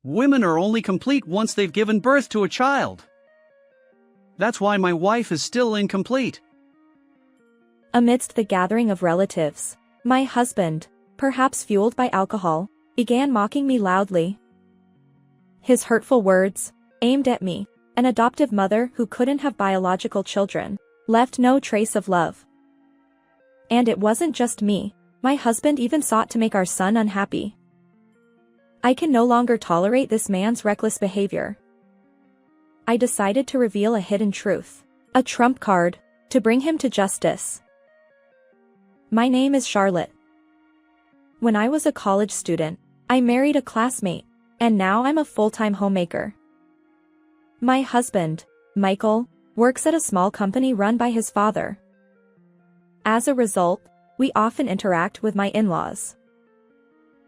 Women are only complete once they've given birth to a child. That's why my wife is still incomplete. Amidst the gathering of relatives, my husband, perhaps fueled by alcohol, began mocking me loudly. His hurtful words, aimed at me, an adoptive mother who couldn't have biological children, left no trace of love. And it wasn't just me, my husband even sought to make our son unhappy. I can no longer tolerate this man's reckless behavior. I decided to reveal a hidden truth, a trump card, to bring him to justice. My name is Charlotte. When I was a college student, I married a classmate, and now I'm a full-time homemaker. My husband, Michael, works at a small company run by his father. As a result, we often interact with my in-laws.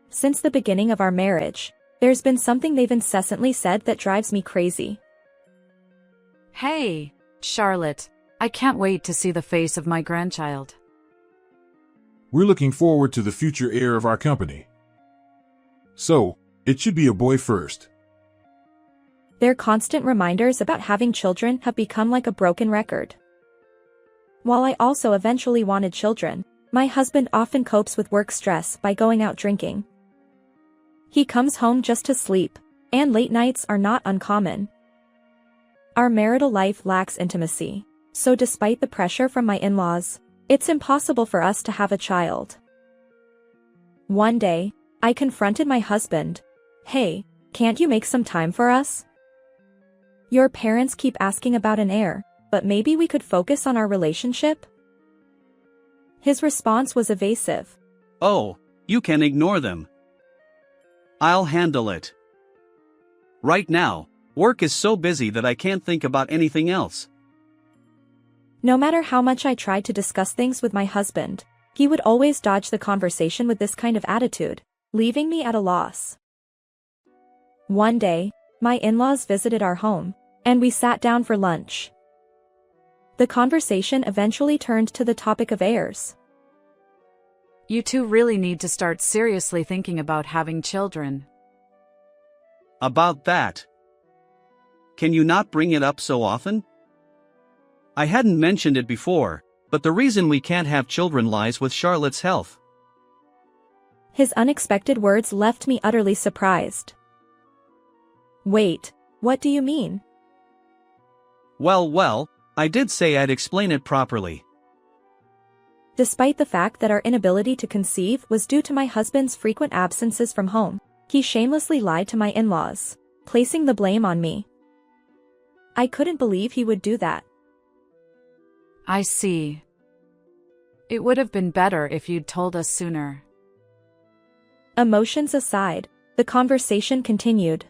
Since the beginning of our marriage, there's been something they've incessantly said that drives me crazy. Hey, Charlotte, I can't wait to see the face of my grandchild. We're looking forward to the future heir of our company. So, it should be a boy first. Their constant reminders about having children have become like a broken record. While I also eventually wanted children, my husband often copes with work stress by going out drinking. He comes home just to sleep, and late nights are not uncommon. Our marital life lacks intimacy, so despite the pressure from my in-laws, it's impossible for us to have a child. One day, I confronted my husband. Hey, can't you make some time for us? Your parents keep asking about an heir, but maybe we could focus on our relationship? His response was evasive. Oh, you can ignore them. I'll handle it. Right now, work is so busy that I can't think about anything else. No matter how much I tried to discuss things with my husband, he would always dodge the conversation with this kind of attitude, leaving me at a loss. One day, my in-laws visited our home, and we sat down for lunch. The conversation eventually turned to the topic of heirs. You two really need to start seriously thinking about having children. About that. Can you not bring it up so often? I hadn't mentioned it before, but the reason we can't have children lies with Charlotte's health. His unexpected words left me utterly surprised. Wait, what do you mean? Well, I did say I'd explain it properly. Despite the fact that our inability to conceive was due to my husband's frequent absences from home, he shamelessly lied to my in-laws, placing the blame on me. I couldn't believe he would do that. I see. It would have been better if you'd told us sooner. Emotions aside, the conversation continued.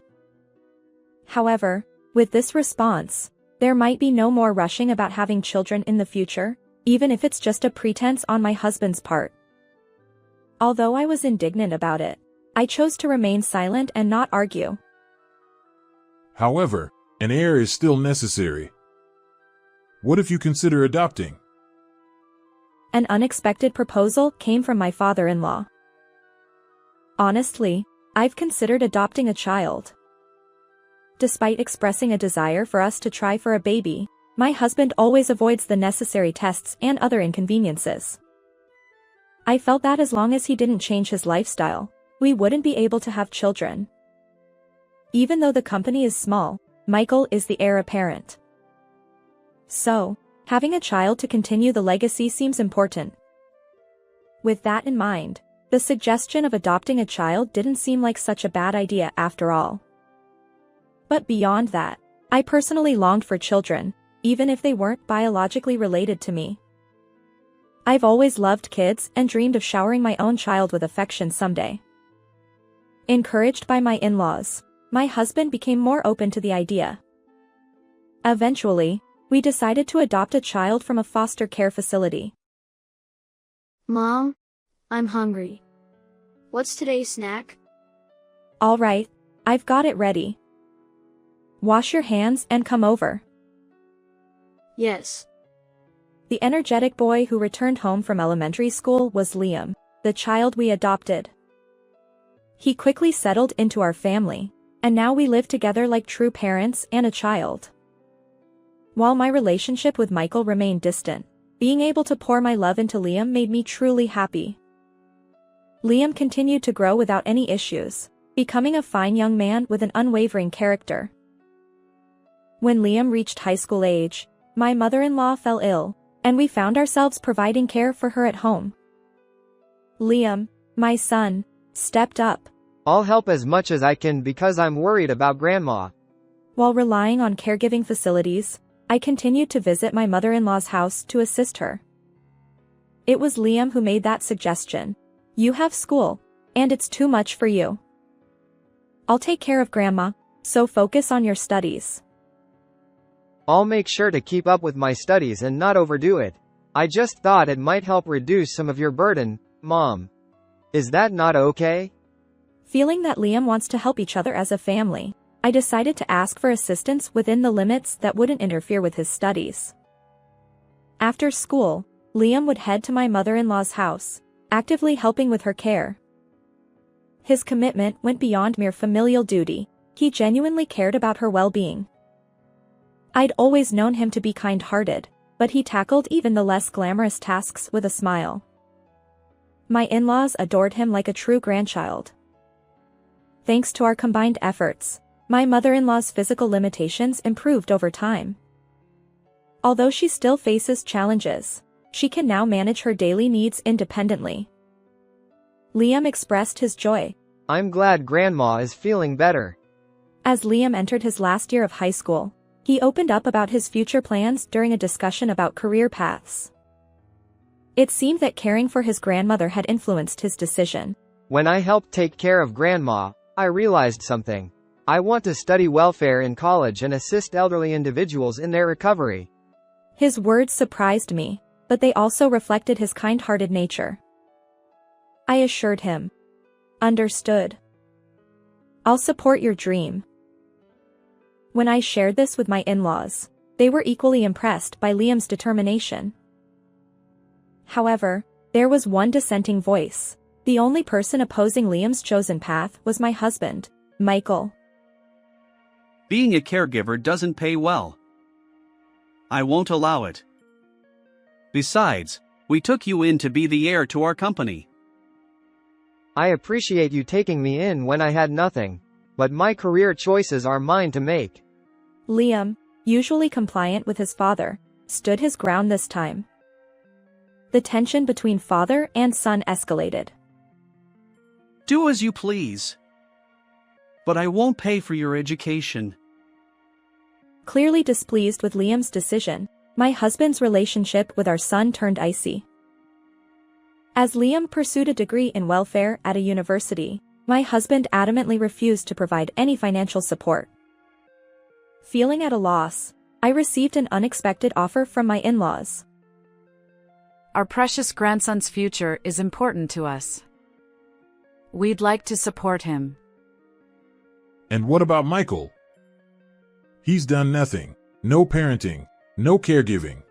However, with this response, there might be no more rushing about having children in the future, even if it's just a pretense on my husband's part. Although I was indignant about it, I chose to remain silent and not argue. However, an heir is still necessary. What if you consider adopting? An unexpected proposal came from my father-in-law. Honestly, I've considered adopting a child. Despite expressing a desire for us to try for a baby, my husband always avoids the necessary tests and other inconveniences. I felt that as long as he didn't change his lifestyle, we wouldn't be able to have children. Even though the company is small, Michael is the heir apparent. So, having a child to continue the legacy seems important. With that in mind, the suggestion of adopting a child didn't seem like such a bad idea after all. But beyond that, I personally longed for children, even if they weren't biologically related to me. I've always loved kids and dreamed of showering my own child with affection someday. Encouraged by my in-laws, my husband became more open to the idea. Eventually, we decided to adopt a child from a foster care facility. Mom, I'm hungry. What's today's snack? All right, I've got it ready. Wash your hands and come over. Yes. The energetic boy who returned home from elementary school was Liam, the child we adopted. He quickly settled into our family, And now we live together like true parents and a child. While my relationship with Michael remained distant, being able to pour my love into Liam made me truly happy. Liam continued to grow without any issues, becoming a fine young man with an unwavering character. When Liam reached high school age, my mother-in-law fell ill, and we found ourselves providing care for her at home. Liam, my son, stepped up. I'll help as much as I can because I'm worried about Grandma. While relying on caregiving facilities, I continued to visit my mother-in-law's house to assist her. It was Liam who made that suggestion. You have school, and it's too much for you. I'll take care of Grandma, so focus on your studies. I'll make sure to keep up with my studies and not overdo it. I just thought it might help reduce some of your burden, Mom. Is that not okay? Feeling that Liam wants to help each other as a family, I decided to ask for assistance within the limits that wouldn't interfere with his studies. After school, Liam would head to my mother-in-law's house, actively helping with her care. His commitment went beyond mere familial duty. He genuinely cared about her well-being. I'd always known him to be kind-hearted, but he tackled even the less glamorous tasks with a smile. My in-laws adored him like a true grandchild. Thanks to our combined efforts, my mother-in-law's physical limitations improved over time. Although she still faces challenges, she can now manage her daily needs independently. Liam expressed his joy. I'm glad Grandma is feeling better. As Liam entered his last year of high school, he opened up about his future plans during a discussion about career paths. It seemed that caring for his grandmother had influenced his decision. When I helped take care of Grandma, I realized something. I want to study welfare in college and assist elderly individuals in their recovery. His words surprised me, but they also reflected his kind-hearted nature. I assured him. Understood. I'll support your dream. When I shared this with my in-laws, they were equally impressed by Liam's determination. However, there was one dissenting voice. The only person opposing Liam's chosen path was my husband, Michael. Being a caregiver doesn't pay well. I won't allow it. Besides, we took you in to be the heir to our company. I appreciate you taking me in when I had nothing, but my career choices are mine to make. Liam, usually compliant with his father, stood his ground this time. The tension between father and son escalated. Do as you please. But I won't pay for your education. Clearly displeased with Liam's decision, my husband's relationship with our son turned icy. As Liam pursued a degree in welfare at a university, my husband adamantly refused to provide any financial support. Feeling at a loss, I received an unexpected offer from my in-laws. Our precious grandson's future is important to us. We'd like to support him. And what about Michael? He's done nothing. No parenting, no caregiving.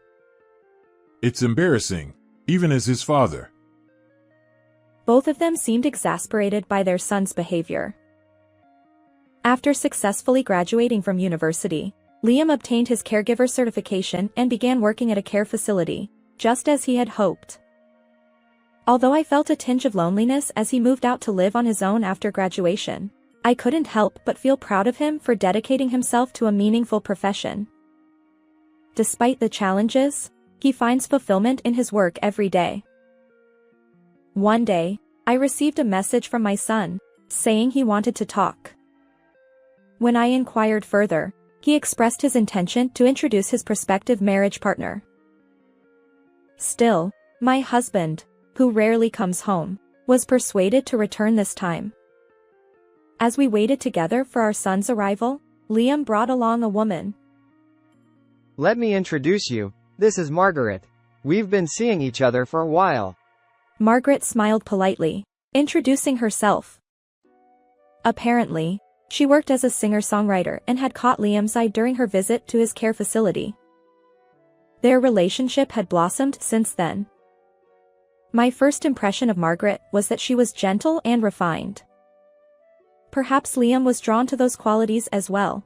It's embarrassing, even as his father. Both of them seemed exasperated by their son's behavior. After successfully graduating from university, Liam obtained his caregiver certification and began working at a care facility, just as he had hoped. Although I felt a tinge of loneliness as he moved out to live on his own after graduation, I couldn't help but feel proud of him for dedicating himself to a meaningful profession. Despite the challenges, he finds fulfillment in his work every day. One day, I received a message from my son, saying he wanted to talk. When I inquired further, he expressed his intention to introduce his prospective marriage partner. Still, my husband, who rarely comes home, was persuaded to return this time. As we waited together for our son's arrival, Liam brought along a woman. Let me introduce you. This is Margaret. We've been seeing each other for a while. Margaret smiled politely, introducing herself. Apparently, she worked as a singer-songwriter and had caught Liam's eye during her visit to his care facility. Their relationship had blossomed since then. My first impression of Margaret was that she was gentle and refined. Perhaps Liam was drawn to those qualities as well.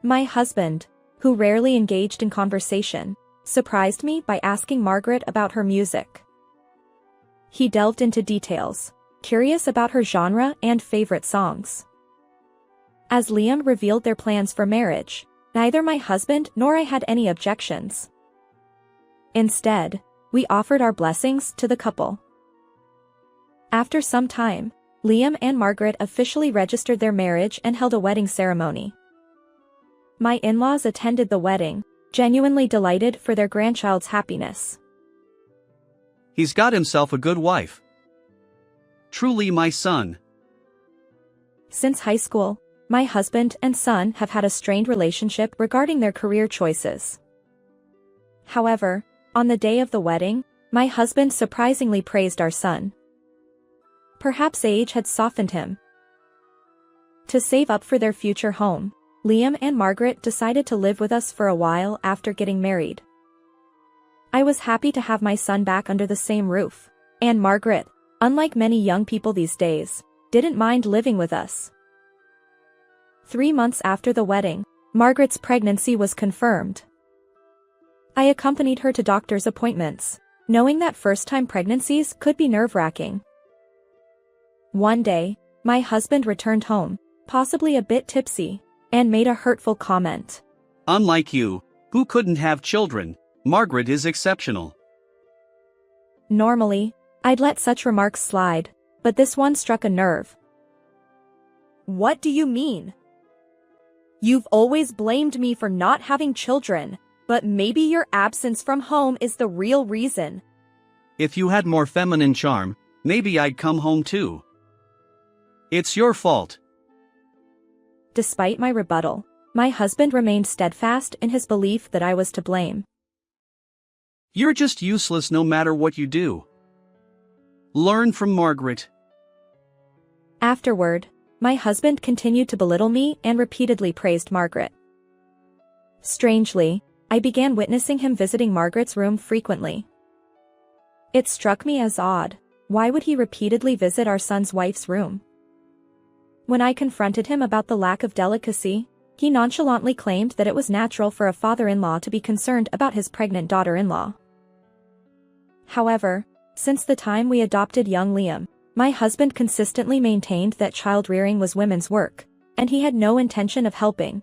My husband, who rarely engaged in conversation, surprised me by asking Margaret about her music. He delved into details, curious about her genre and favorite songs. As Liam revealed their plans for marriage, neither my husband nor I had any objections. Instead, we offered our blessings to the couple. After some time, Liam and Margaret officially registered their marriage and held a wedding ceremony. My in-laws attended the wedding, genuinely delighted for their grandchild's happiness. He's got himself a good wife. Truly my son. Since high school, my husband and son have had a strained relationship regarding their career choices. However, on the day of the wedding, my husband surprisingly praised our son. Perhaps age had softened him. To save up for their future home, Liam and Margaret decided to live with us for a while after getting married. I was happy to have my son back under the same roof, and Margaret, unlike many young people these days, didn't mind living with us. 3 months after the wedding, Margaret's pregnancy was confirmed. I accompanied her to doctor's appointments, knowing that first-time pregnancies could be nerve-wracking. One day, my husband returned home, possibly a bit tipsy, and made a hurtful comment. Unlike you, who couldn't have children, Margaret is exceptional. Normally, I'd let such remarks slide, but this one struck a nerve. What do you mean? You've always blamed me for not having children, but maybe your absence from home is the real reason. If you had more feminine charm, maybe I'd come home too. It's your fault. Despite my rebuttal, my husband remained steadfast in his belief that I was to blame. You're just useless no matter what you do. Learn from Margaret. Afterward, my husband continued to belittle me and repeatedly praised Margaret. Strangely, I began witnessing him visiting Margaret's room frequently. It struck me as odd. Why would he repeatedly visit our son's wife's room? When I confronted him about the lack of delicacy, he nonchalantly claimed that it was natural for a father-in-law to be concerned about his pregnant daughter-in-law. However, since the time we adopted young Liam, my husband consistently maintained that child-rearing was women's work, and he had no intention of helping.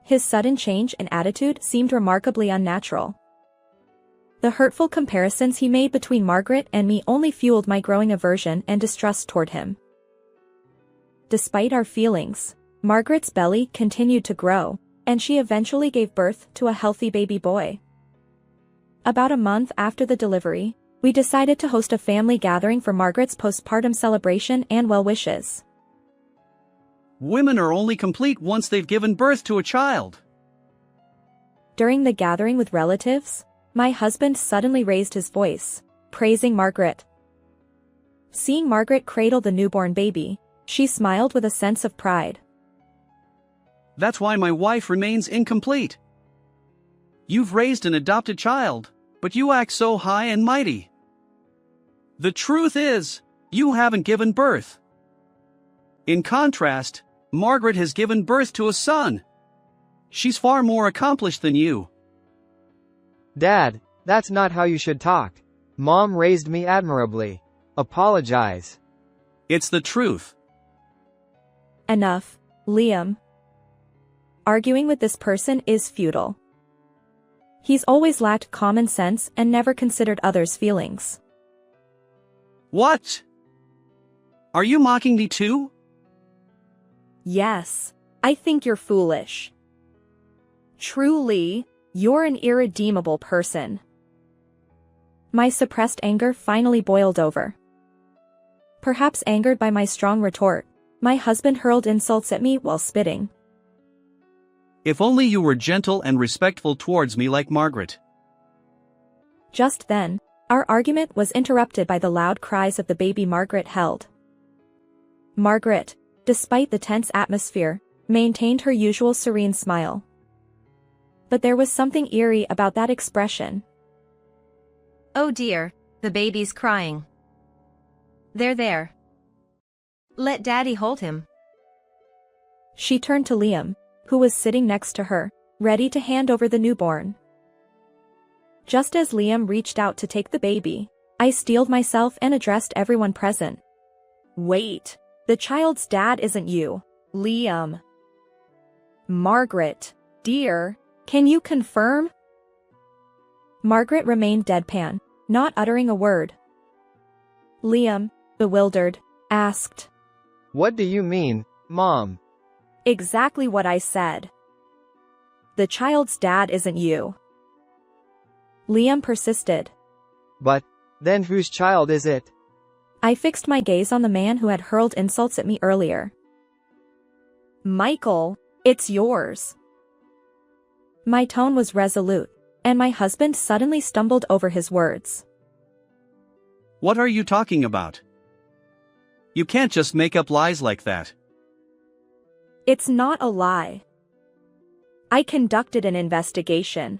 His sudden change in attitude seemed remarkably unnatural. The hurtful comparisons he made between Margaret and me only fueled my growing aversion and distrust toward him. Despite our feelings, Margaret's belly continued to grow, and she eventually gave birth to a healthy baby boy. About a month after the delivery, we decided to host a family gathering for Margaret's postpartum celebration and well wishes. Women are only complete once they've given birth to a child. During the gathering with relatives, my husband suddenly raised his voice, praising Margaret. Seeing Margaret cradle the newborn baby, she smiled with a sense of pride. That's why my wife remains incomplete. You've raised an adopted child, but you act so high and mighty. The truth is, you haven't given birth. In contrast, Margaret has given birth to a son. She's far more accomplished than you. Dad, that's not how you should talk. Mom raised me admirably. Apologize. It's the truth. Enough, Liam. Arguing with this person is futile. He's always lacked common sense and never considered others' feelings. What? Are you mocking me too? Yes, I think you're foolish. Truly, you're an irredeemable person. My suppressed anger finally boiled over. Perhaps angered by my strong retort, my husband hurled insults at me while spitting. If only you were gentle and respectful towards me like Margaret. Just then, our argument was interrupted by the loud cries of the baby Margaret held. Margaret, despite the tense atmosphere, maintained her usual serene smile. But there was something eerie about that expression. Oh dear, the baby's crying. There. Let Daddy hold him. She turned to Liam, who was sitting next to her, ready to hand over the newborn. Just as Liam reached out to take the baby, I steeled myself and addressed everyone present. Wait, the child's dad isn't you, Liam. Margaret, dear, can you confirm? Margaret remained deadpan, not uttering a word. Liam, bewildered, asked. What do you mean, Mom? Exactly what I said. The child's dad isn't you. Liam persisted. But, then whose child is it? I fixed my gaze on the man who had hurled insults at me earlier. Michael, it's yours. My tone was resolute, and my husband suddenly stumbled over his words. What are you talking about? You can't just make up lies like that. It's not a lie. I conducted an investigation.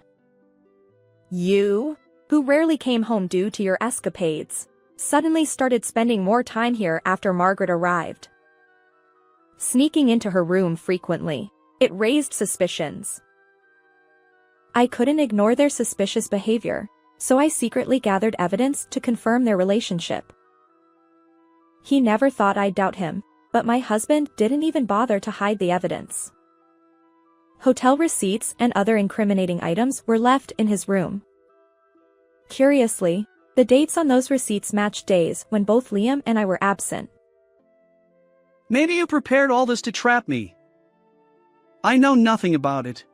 You, who rarely came home due to your escapades, suddenly started spending more time here after Margaret arrived. Sneaking into her room frequently, it raised suspicions. I couldn't ignore their suspicious behavior, so I secretly gathered evidence to confirm their relationship. He never thought I'd doubt him, but my husband didn't even bother to hide the evidence. Hotel receipts and other incriminating items were left in his room. Curiously, the dates on those receipts matched days when both Liam and I were absent. Maybe you prepared all this to trap me. I know nothing about it.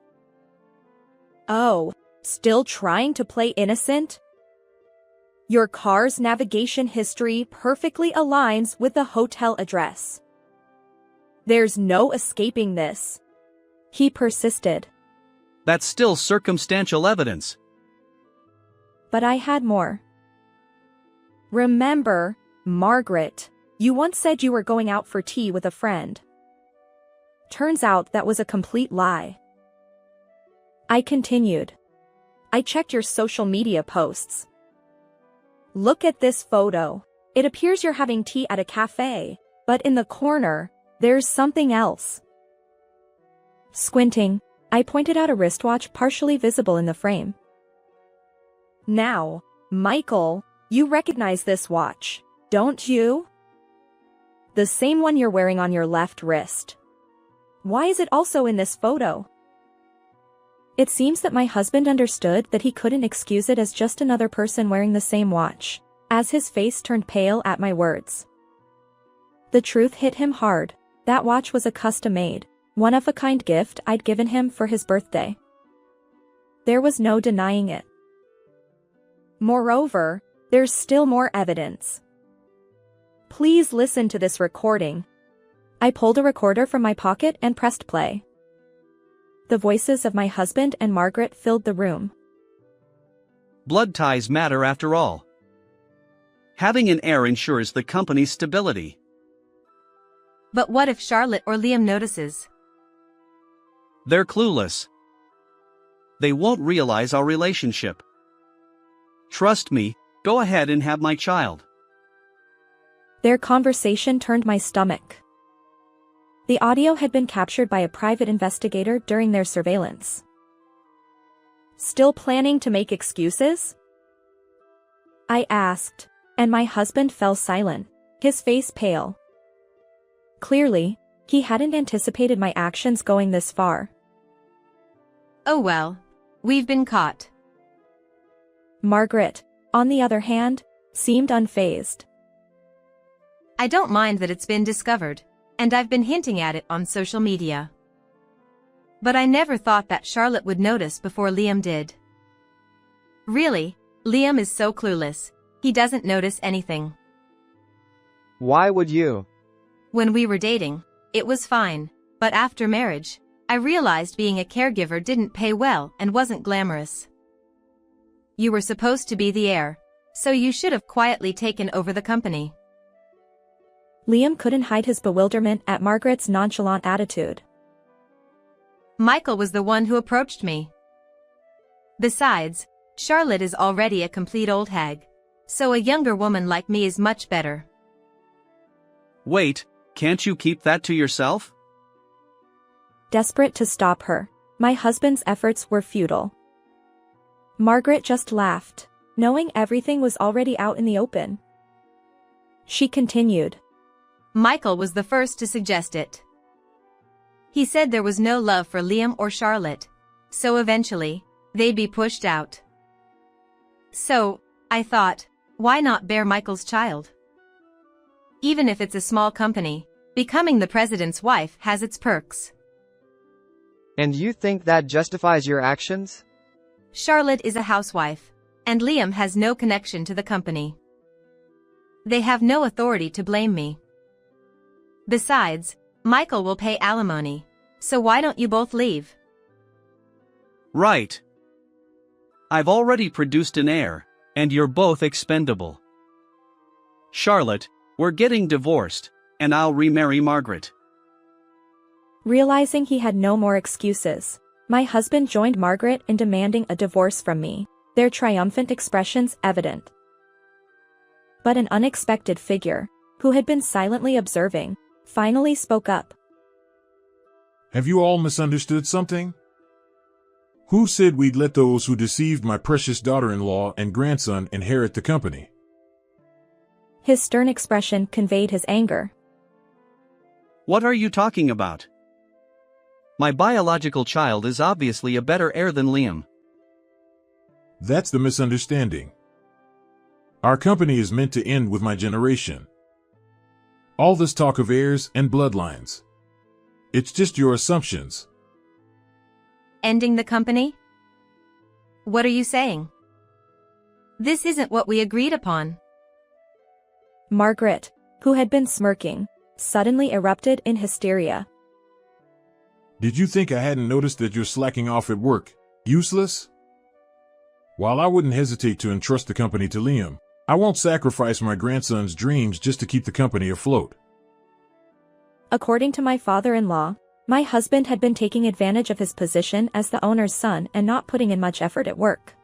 Oh, still trying to play innocent? Your car's navigation history perfectly aligns with the hotel address. There's no escaping this. He persisted. That's still circumstantial evidence. But I had more. Remember, Margaret, you once said you were going out for tea with a friend. Turns out that was a complete lie. I continued. I checked your social media posts. Look at this photo. It appears you're having tea at a cafe, but in the corner, there's something else. Squinting, I pointed out a wristwatch partially visible in the frame. Now, Michael, you recognize this watch, don't you? The same one you're wearing on your left wrist. Why is it also in this photo? It seems that my husband understood that he couldn't excuse it as just another person wearing the same watch, as his face turned pale at my words. The truth hit him hard. That watch was a custom-made, one-of-a-kind gift I'd given him for his birthday. There was no denying it. Moreover, there's still more evidence. Please listen to this recording. I pulled a recorder from my pocket and pressed play. The voices of my husband and Margaret filled the room. Blood ties matter after all. Having an heir ensures the company's stability. But what if Charlotte or Liam notices? They're clueless. They won't realize our relationship. Trust me, go ahead and have my child. Their conversation turned my stomach. The audio had been captured by a private investigator during their surveillance. Still planning to make excuses? I asked, and my husband fell silent, his face pale. Clearly, he hadn't anticipated my actions going this far. Oh well, we've been caught. Margaret, on the other hand, seemed unfazed. I don't mind that it's been discovered, and I've been hinting at it on social media. But I never thought that Charlotte would notice before Liam did. Really, Liam is so clueless, he doesn't notice anything. Why would you? When we were dating, it was fine, but after marriage, I realized being a caregiver didn't pay well and wasn't glamorous. You were supposed to be the heir, so you should have quietly taken over the company. Liam couldn't hide his bewilderment at Margaret's nonchalant attitude. Michael was the one who approached me. Besides, Charlotte is already a complete old hag, so a younger woman like me is much better. Wait, Can't you keep that to yourself? Desperate to stop her, my husband's efforts were futile. Margaret just laughed, knowing everything was already out in the open. She continued. Michael was the first to suggest it. He said there was no love for Liam or Charlotte, so eventually, they'd be pushed out. So, I thought, why not bear Michael's child? Even if it's a small company, becoming the president's wife has its perks. And you think that justifies your actions? Charlotte is a housewife, and Liam has no connection to the company. They have no authority to blame me. Besides, Michael will pay alimony, so why don't you both leave? Right. I've already produced an heir, and you're both expendable. Charlotte, we're getting divorced, and I'll remarry Margaret. Realizing he had no more excuses, my husband joined Margaret in demanding a divorce from me, their triumphant expressions evident. But an unexpected figure, who had been silently observing, finally spoke up. Have you all misunderstood something? Who said we'd let those who deceived my precious daughter-in-law and grandson inherit the company? His stern expression conveyed his anger. What are you talking about? My biological child is obviously a better heir than Liam. That's the misunderstanding. Our company is meant to end with my generation. All this talk of heirs and bloodlines. It's just your assumptions. Ending the company? What are you saying? This isn't what we agreed upon. Margaret, who had been smirking, suddenly erupted in hysteria. Did you think I hadn't noticed that you're slacking off at work? Useless? While I wouldn't hesitate to entrust the company to Liam, I won't sacrifice my grandson's dreams just to keep the company afloat. According to my father-in-law, my husband had been taking advantage of his position as the owner's son and not putting in much effort at work.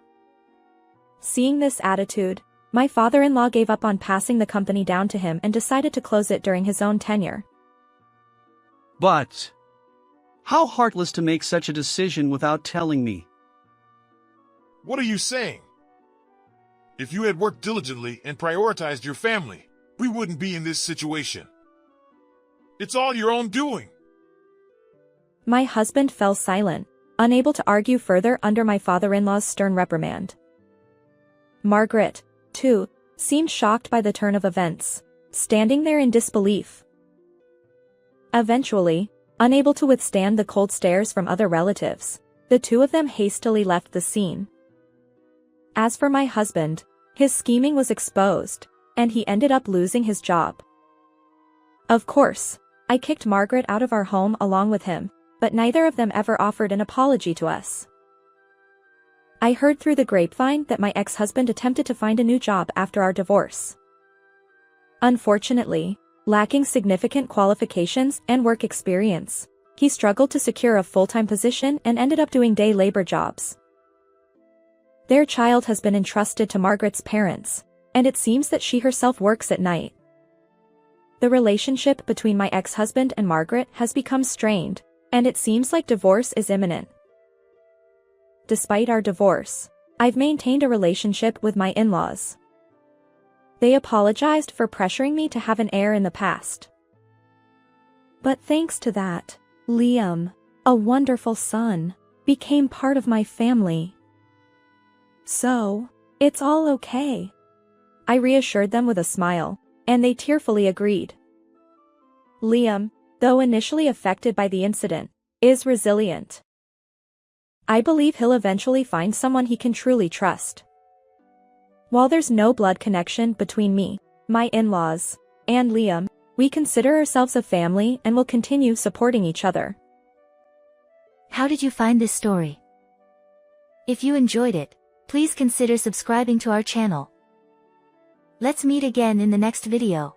Seeing this attitude, my father-in-law gave up on passing the company down to him and decided to close it during his own tenure. But how heartless to make such a decision without telling me. What are you saying? If you had worked diligently and prioritized your family, we wouldn't be in this situation. It's all your own doing. My husband fell silent, unable to argue further under my father-in-law's stern reprimand. Margaret, too, seemed shocked by the turn of events, standing there in disbelief. Eventually, unable to withstand the cold stares from other relatives, the two of them hastily left the scene. As for my husband, his scheming was exposed, and he ended up losing his job. Of course, I kicked Margaret out of our home along with him, but neither of them ever offered an apology to us. I heard through the grapevine that my ex-husband attempted to find a new job after our divorce. Unfortunately, lacking significant qualifications and work experience, he struggled to secure a full-time position and ended up doing day labor jobs. Their child has been entrusted to Margaret's parents, and it seems that she herself works at night. The relationship between my ex-husband and Margaret has become strained, and it seems like divorce is imminent. Despite our divorce, I've maintained a relationship with my in-laws. They apologized for pressuring me to have an heir in the past. But thanks to that, Liam, a wonderful son, became part of my family. So, it's all okay. I reassured them with a smile, and they tearfully agreed. Liam, though initially affected by the incident, is resilient. I believe he'll eventually find someone he can truly trust. While there's no blood connection between me, my in-laws, and Liam, we consider ourselves a family and will continue supporting each other. How did you find this story? If you enjoyed it, please consider subscribing to our channel. Let's meet again in the next video.